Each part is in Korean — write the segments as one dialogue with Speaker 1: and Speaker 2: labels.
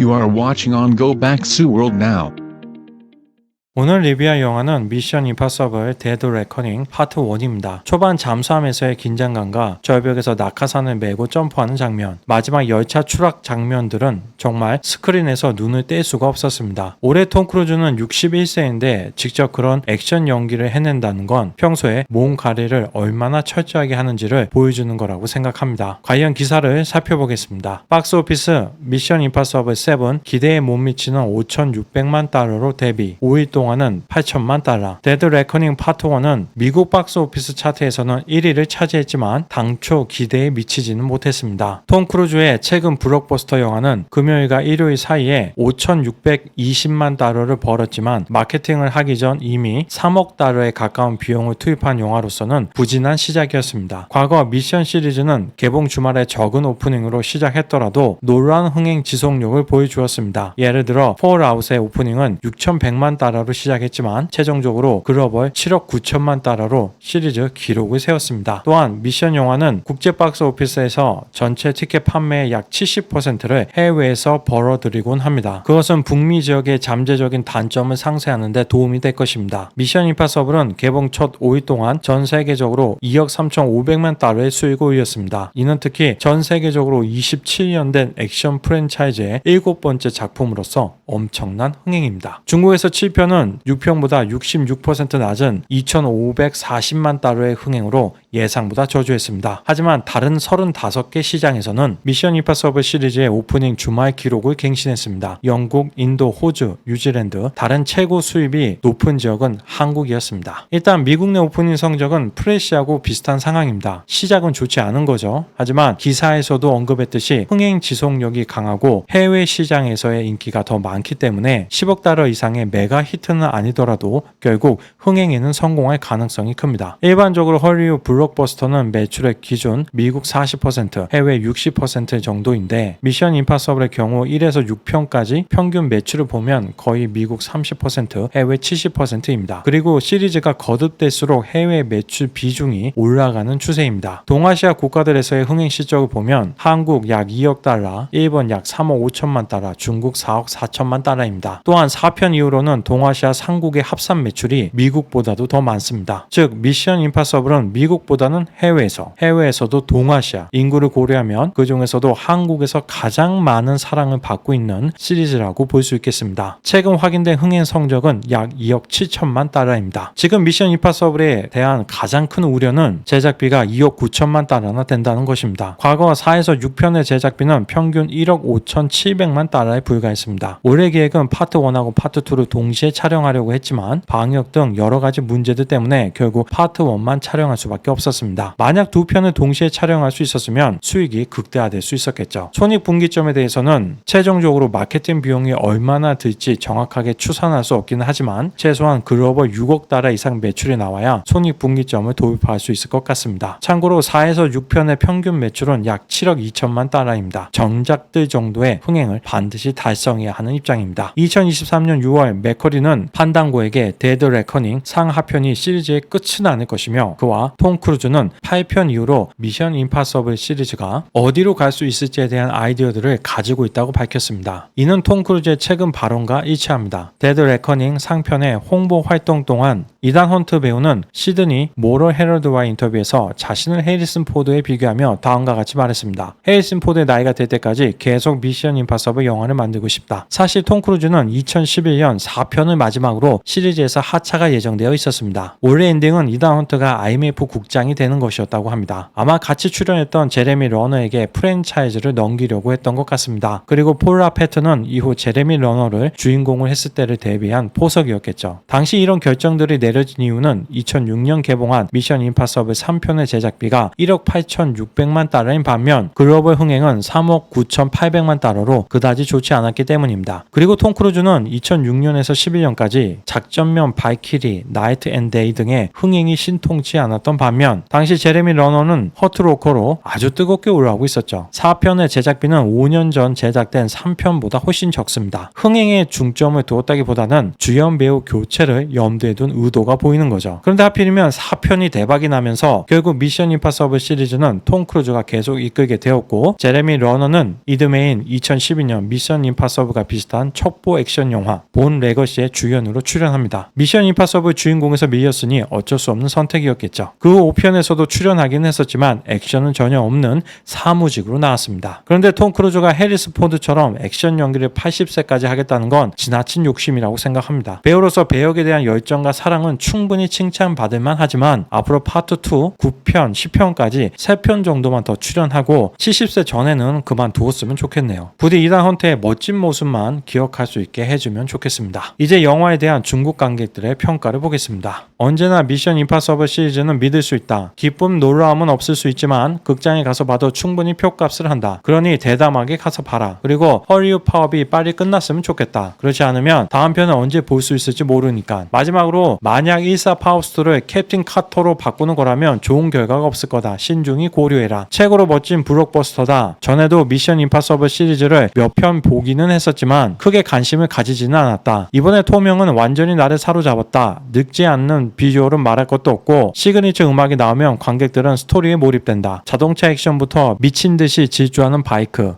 Speaker 1: You are watching on Go Back Su World now.
Speaker 2: 오늘 리뷰할 영화는 미션 임파서블 데드 레커닝 파트 1입니다. 초반 잠수함에서의 긴장감과 절벽에서 낙하산을 메고 점프하는 장면, 마지막 열차 추락 장면들은 정말 스크린에서 눈을 뗄 수가 없었습니다. 올해 톰 크루즈는 61세인데 직접 그런 액션 연기를 해낸다는 건 평소에 몸 관리를 얼마나 철저하게 하는지를 보여주는 거라고 생각합니다. 관련 기사를 살펴보겠습니다. 박스오피스 미션 임파서블 7 기대에 못 미치는 5,600만 달러로 데뷔, 5일 동안은 8천만 달러. 데드 레커닝 파트 1은 미국 박스오피스 차트에서는 1위를 차지했지만 당초 기대에 미치지는 못했습니다. 톰 크루즈의 최근 블록버스터 영화는 금요일과 일요일 사이에 5,620만 달러를 벌었지만 마케팅을 하기 전 이미 3억 달러에 가까운 비용을 투입한 영화로서는 부진한 시작이었습니다. 과거 미션 시리즈는 개봉 주말에 적은 오프닝으로 시작했더라도 놀라운 흥행 지속력을 보여주었습니다. 예를 들어 폴아웃의 오프닝은 6,100만 달러로 시작했지만 최종적으로 글로벌 7억 9천만 달러로 시리즈 기록을 세웠습니다. 또한 미션 영화는 국제 박스 오피스에서 전체 티켓 판매의 약 70%를 해외에서 벌어들이곤 합니다. 그것은 북미 지역의 잠재적인 단점을 상쇄하는 데 도움이 될 것입니다. 미션 임파서블은 개봉 첫 5일 동안 전 세계적으로 2억 3,500만 달러의 수익을 올렸습니다. 이는 특히 전 세계적으로 27년 된 액션 프랜차이즈의 7번째 작품으로서 엄청난 흥행입니다. 중국에서 7편은 6편보다 66% 낮은 2,540만 달러의 흥행으로 예상보다 저조했습니다. 하지만 다른 35개 시장에서는 미션 임파서블 시리즈의 오프닝 주말 기록을 갱신했습니다. 영국, 인도, 호주, 뉴질랜드, 다른 최고 수입이 높은 지역은 한국이었습니다. 일단 미국 내 오프닝 성적은 프레시하고 비슷한 상황입니다. 시작은 좋지 않은 거죠. 하지만 기사에서도 언급했듯이 흥행 지속력이 강하고 해외 시장에서의 인기가 더 많기 때문에 10억 달러 이상의 메가 히트는 아니더라도 결국 흥행에는 성공할 가능성이 큽니다. 일반적으로 헐리우드 블록버스터는 매출의 기준 미국 40%, 해외 60% 정도인데 미션 임파서블의 경우 1에서 6편까지 평균 매출을 보면 거의 미국 30%, 해외 70%입니다. 그리고 시리즈가 거듭될수록 해외 매출 비중이 올라가는 추세입니다. 동아시아 국가들에서의 흥행 실적을 보면 한국 약 2억 달러, 일본 약 3억 5천만 달러, 중국 4억 4천만 달러입니다. 또한 4편 이후로는 동아시아 상국의 합산 매출이 미국보다도 더 많습니다. 즉 미션 임파서블은 미국보다는 해외에서도 동아시아 인구를 고려하면 그 중에서도 한국에서 가장 많은 사랑을 받고 있는 시리즈라고 볼 수 있겠습니다. 최근 확인된 흥행 성적은 약 2억 7천만 달러입니다. 지금 미션 임파서블에 대한 가장 큰 우려는 제작비가 2억 9천만 달러나 된다는 것입니다. 과거 4에서 6편의 제작비는 평균 1억 5,700만 달러에 불과했습니다. 올해 계획은 파트 1하고 파트 2를 동시에 촬영하려고 했지만 방역 등 여러 가지 문제들 때문에 결국 파트 1만 촬영할 수밖에 없었습니다. 만약 두 편을 동시에 촬영할 수 있었으면 수익이 극대화될 수 있었겠죠. 손익분기점에 대해서는 최종적으로 마케팅 비용이 얼마나 들지 정확하게 추산할 수 없기는 하지만 최소한 글로벌 6억 달러 이상 매출이 나와야 손익분기점을 돌파할 수 있을 것 같습니다. 참고로 4에서 6편의 평균 매출은 약 7억 2천만 달러입니다. 정작들 정도의 흥행을 반드시 달성해야 하는 입장입니다. 2023년 6월 맥커리는 판당고에게 데드 레커닝 상하편이 시리즈의 끝은 아닐 것이며 그와 톰 크루즈는 8편 이후로 미션 임파서블 시리즈가 어디로 갈 수 있을지에 대한 아이디어들을 가지고 있다고 밝혔습니다. 이는 톰 크루즈의 최근 발언과 일치합니다. 데드 레커닝 상편의 홍보 활동 동안 이단 헌트 배우는 시드니 모럴 헤럴드와의 인터뷰에서 자신을 해리슨 포드에 비교하며 다음과 같이 말했습니다. 해리슨 포드의 나이가 될 때까지 계속 미션 임파서블 영화를 만들고 싶다. 사실 톰 크루즈는 2011년 4편을 마지막으로 시리즈에서 하차가 예정되어 있었습니다. 올해 엔딩은 이단 헌트가 IMF 국장이 되는 것이었다고 합니다. 아마 같이 출연했던 제레미 러너에게 프랜차이즈를 넘기려고 했던 것 같습니다. 그리고 폴라 패턴은 이후 제레미 러너를 주인공을 했을 때를 대비한 포석이었겠죠. 당시 이런 결정들이 내려진 이유는 2006년 개봉한 미션 임파서블 3편의 제작비가 1억 8,600만 달러인 반면 글로벌 흥행은 3억 9,800만 달러로 그다지 좋지 않았기 때문입니다. 그리고 톰 크루즈는 2006년에서 2012년까지 작전면 발키리, 나이트 앤 데이 등의 흥행이 신통치 않았던 반면 당시 제레미 러너는 허트로커로 아주 뜨겁게 올라오고 있었죠. 4편의 제작비는 5년 전 제작된 3편보다 훨씬 적습니다. 흥행에 중점을 두었다기보다는 주연 배우 교체를 염두에 둔 의도가 보이는 거죠. 그런데 하필이면 4편이 대박이 나면서 결국 미션 임파서블 시리즈는 톰 크루즈가 계속 이끌게 되었고 제레미 러너는 이듬해인 2012년 미션 임파서블과 비슷한 첩보 액션 영화 본 레거시의 주연으로 출연합니다. 미션 임파서블 주인공에서 밀렸으니 어쩔 수 없는 선택이었겠죠. 그 5편에서도 출연하긴 했었지만 액션은 전혀 없는 사무직으로 나왔습니다. 그런데 톰 크루즈가 해리스 포드처럼 액션 연기를 80세까지 하겠다는 건 지나친 욕심이라고 생각합니다. 배우로서 배역에 대한 열정과 사랑은 충분히 칭찬받을만 하지만 앞으로 파트 2, 9편, 10편까지 3편 정도만 더 출연하고 70세 전에는 그만두었으면 좋겠네요. 부디 이단 헌트의 멋진 모습만 기억할 수 있게 해주면 좋겠습니다. 이제 영화에 대한 중국 관객들의 평가를 보겠습니다. 언제나 미션 임파서블 시리즈는 믿을 수 있다. 기쁨, 놀라움은 없을 수 있지만 극장에 가서 봐도 충분히 표값을 한다. 그러니 대담하게 가서 봐라. 그리고 헐리우드 파업이 빨리 끝났으면 좋겠다. 그렇지 않으면 다음 편은 언제 볼 수 있을지 모르니까. 마지막으로 만약 14 파우스트를 캡틴 카터로 바꾸는 거라면 좋은 결과가 없을 거다. 신중히 고려해라. 최고로 멋진 블록버스터다. 전에도 미션 임파서블 시리즈를 몇 편 보기는 했었지만 크게 관심을 가지지는 않았다. 이번에 톰 형은 완전히 나를 사로잡았다. 늙지 않는 비주얼은 말할 것도 없고 시그니처 음악이 나오면 관객들은 스토리에 몰입된다. 자동차 액션부터 미친 듯이 질주하는 바이크,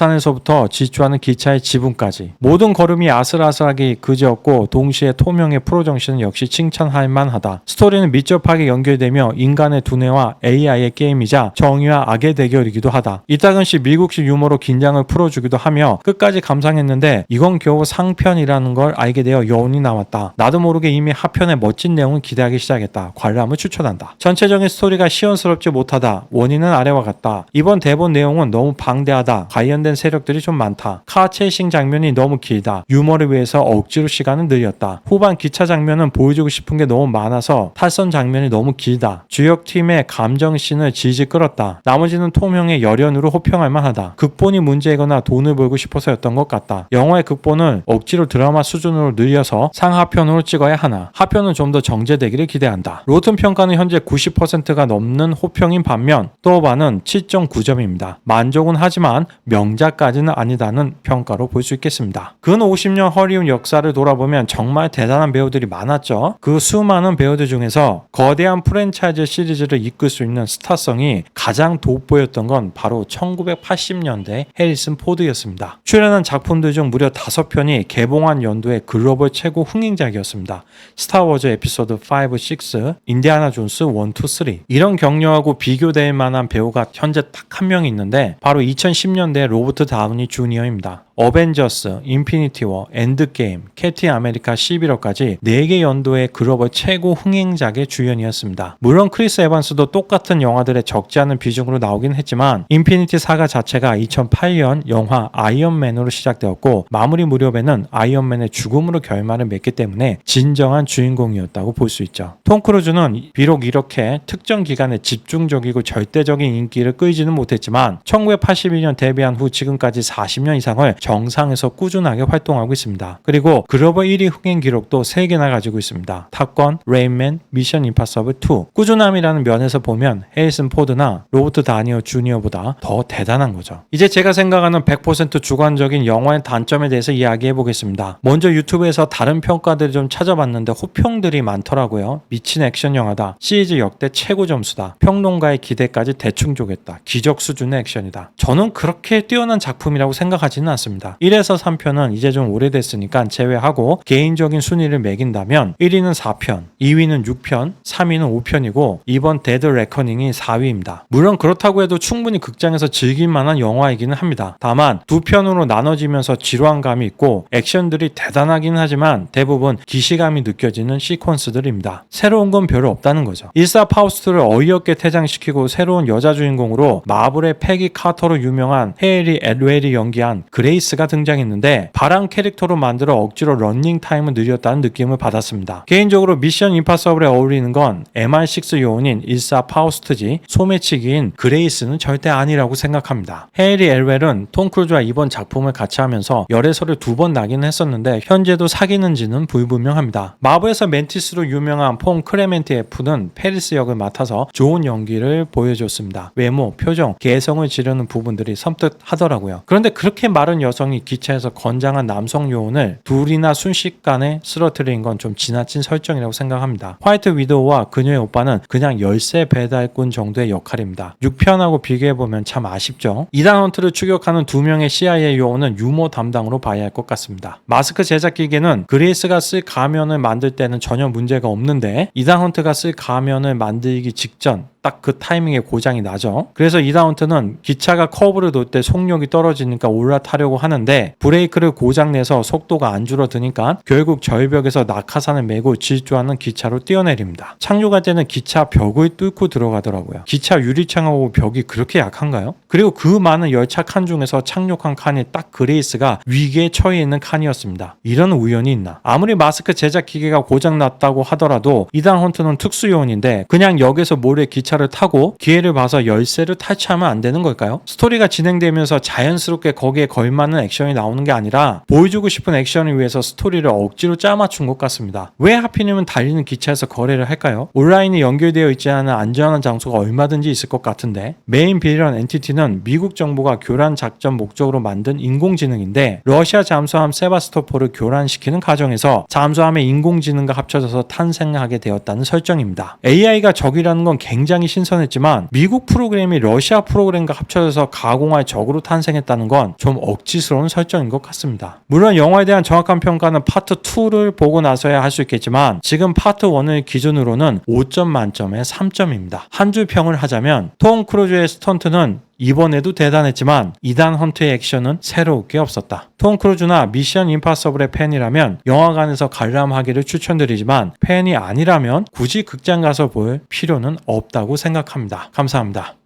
Speaker 2: 낙하산에서부터 질주하는 기차의 지붕까지 모든 걸음이 아슬아슬하게 그지없고 동시에 톰 형의 프로 정신은 역시 칭찬할 만하다. 스토리는 밀접하게 연결되며 인간의 두뇌와 AI의 게임이자 정의와 악의 대결이기도 하다. 이따금씩 미국식 유머로 긴장을 풀어주기도 하며 끝까지 감상했는데 이건 겨우 상편이라는 걸 알게 되어 여운이 남았다. 나도 모르게 이미 하편의 멋진 내용을 기대하기 시작했다. 관람을 추천한다. 전체적인 스토리가 시원스럽지 못하다. 원인은 아래와 같다. 이번 대본 내용은 너무 방대하다. 관련된 세력들이 좀 많다. 카 체이싱 장면이 너무 길다. 유머를 위해서 억지로 시간을 늘렸다. 후반 기차 장면은 보여주고 싶은 게 너무 많아서 탈선 장면이 너무 길다. 주역팀의 감정씬을 질질 끌었다. 나머지는 톰 형의 열연으로 호평할 만하다. 극본이 문제이거나 돈을 벌고 싶어서였던 것 같다. 영화의 극본을 억지로 드라마 수준으로 늘려서 상하편으로 찍어야 하나. 하편은 좀 더 정제되기를 기대한다. 로튼 평가는 현재 90%가 넘는 호평인 반면 또반은 7.9점입니다. 만족은 하지만 명작까지는 아니다는 평가로 볼 수 있겠습니다. 근 50년 헐리우드 역사를 돌아보면 정말 대단한 배우들이 많았죠. 그 수많은 배우들 중에서 거대한 프랜차이즈 시리즈를 이끌 수 있는 스타성이 가장 돋보였던 건 바로 1980년대 해리슨 포드였습니다. 출연한 작품들 중 무려 5편이 개봉한 연도의 글로벌 최고 흥행작이었습니다. 스타워즈 에피소드 5, 6, 인디아나 존스 1, 2, 3. 이런 격려하고 비교될 만한 배우가 현재 딱 한 명이 있는데 바로 2010년대 로버트 다우니 주니어입니다. 어벤져스, 인피니티 워, 엔드게임, 캡틴 아메리카 11호까지 4개 연도의 글로벌 최고 흥행작의 주연이었습니다. 물론 크리스 에반스도 똑같은 영화들에 적지 않은 비중으로 나오긴 했지만 인피니티 사가 자체가 2008년 영화 아이언맨으로 시작되었고 마무리 무렵에는 아이언맨의 죽음으로 결말을 맺기 때문에 진정한 주인공이었다고 볼 수 있죠. 톰 크루즈는 비록 이렇게 특정 기간에 집중적이고 절대적인 인기를 끌지는 못했지만 1982년 데뷔한 후 지금까지 40년 이상을 정상에서 꾸준하게 활동하고 있습니다. 그리고 글로벌 1위 흥행 기록도 3개나 가지고 있습니다. 탑건, 레인맨, 미션 임파서블 2. 꾸준함이라는 면에서 보면 해리슨 포드나 로버트 다니어 주니어보다 더 대단한 거죠. 이제 제가 생각하는 100% 주관적인 영화의 단점에 대해서 이야기해 보겠습니다. 먼저 유튜브에서 다른 평가들을 좀 찾아봤는데 호평들이 많더라고요. 미친 액션 영화다. 시리즈 역대 최고 점수다. 평론가의 기대까지 대충 쪼갰다. 기적 수준의 액션이다. 저는 그렇게 뛰어난 작품이라고 생각하지는 않습니다. 1에서 3편은 이제 좀 오래됐으니까 제외하고 개인적인 순위를 매긴다면 1위는 4편, 2위는 6편, 3위는 5편이고 이번 데드 레커닝이 4위입니다. 물론 그렇다고 해도 충분히 극장에서 즐길 만한 영화이기는 합니다. 다만 두 편으로 나눠지면서 지루한 감이 있고 액션들이 대단하긴 하지만 대부분 기시감이 느껴지는 시퀀스들입니다. 새로운 건 별로 없다는 거죠. 14 파우스트를 어이없게 퇴장시키고 새로운 여자 주인공으로 마블의 패기 카터로 유명한 헤일리 애드웰이 연기한 그레이스 그레이스가 등장했는데 바람 캐릭터로 만들어 억지로 런닝타임을 느렸다는 느낌을 받았습니다. 개인적으로 미션 임파서블에 어울리는 건 MI6 요원인 일사 파우스트지 소매치기인 그레이스는 절대 아니라고 생각합니다. 헤일이 엘웰은 톰 크루즈와 이번 작품을 같이 하면서 열애설을 2번 나긴 했었는데 현재도 사귀는지는 불분명합니다. 마블에서 멘티스로 유명한 폼 크레멘티에프는 페리스 역을 맡아서 좋은 연기를 보여줬습니다. 외모, 표정, 개성을 지르는 부분들이 섬뜩하더라고요. 그런데 그렇게 마른 여성이 기차에서 건장한 남성 요원을 둘이나 순식간에 쓰러뜨린 건 좀 지나친 설정이라고 생각합니다. 화이트 위도우와 그녀의 오빠는 그냥 열쇠 배달꾼 정도의 역할입니다. 6편하고 비교해보면 참 아쉽죠. 이단 헌트를 추격하는 2명의 CIA 요원은 유머 담당으로 봐야 할 것 같습니다. 마스크 제작 기계는 그레이스가 쓸 가면을 만들 때는 전혀 문제가 없는데 이단 헌트가 쓸 가면을 만들기 직전 딱 그 타이밍에 고장이 나죠. 그래서 이단 헌트는 기차가 커브를 돌 때 속력이 떨어지니까 올라타려고 하는데 브레이크를 고장내서 속도가 안 줄어드니까 결국 절벽에서 낙하산을 메고 질주하는 기차로 뛰어내립니다. 착륙할 때는 기차 벽을 뚫고 들어가더라고요. 기차 유리창하고 벽이 그렇게 약한가요? 그리고 그 많은 열차 칸 중에서 착륙한 칸이 딱 그레이스가 위기에 처해 있는 칸이었습니다. 이런 우연이 있나? 아무리 마스크 제작 기계가 고장났다고 하더라도 이단 헌트는 특수요원인데 그냥 역에서 몰래 기차를 타고 기회를 봐서 열쇠를 탈취하면 안 되는 걸까요? 스토리가 진행되면서 자연스럽게 거기에 걸맞는 액션이 나오는 게 아니라 보여주고 싶은 액션을 위해서 스토리를 억지로 짜맞춘 것 같습니다. 왜 하필이면 달리는 기차에서 거래를 할까요? 온라인이 연결되어 있지 않은 안전한 장소가 얼마든지 있을 것 같은데 메인 빌런 엔티티는 미국 정부가 교란 작전 목적으로 만든 인공지능인데 러시아 잠수함 세바스토폴을 교란시키는 과정에서 잠수함의 인공지능과 합쳐져서 탄생하게 되었다는 설정입니다. AI가 적이라는 건 굉장히 신선했지만 미국 프로그램이 러시아 프로그램과 합쳐져서 가공할 적으로 탄생했다는 건 좀 억지스러운 설정인 것 같습니다. 물론 영화에 대한 정확한 평가는 파트 2를 보고 나서야 할 수 있겠지만 지금 파트 1을 기준으로는 5점 만점에 3점입니다. 한 줄 평을 하자면 톰 크루즈의 스턴트는 이번에도 대단했지만 이단 헌트의 액션은 새로울 게 없었다. 톰 크루즈나 미션 임파서블의 팬이라면 영화관에서 관람하기를 추천드리지만 팬이 아니라면 굳이 극장 가서 볼 필요는 없다고 생각합니다. 감사합니다.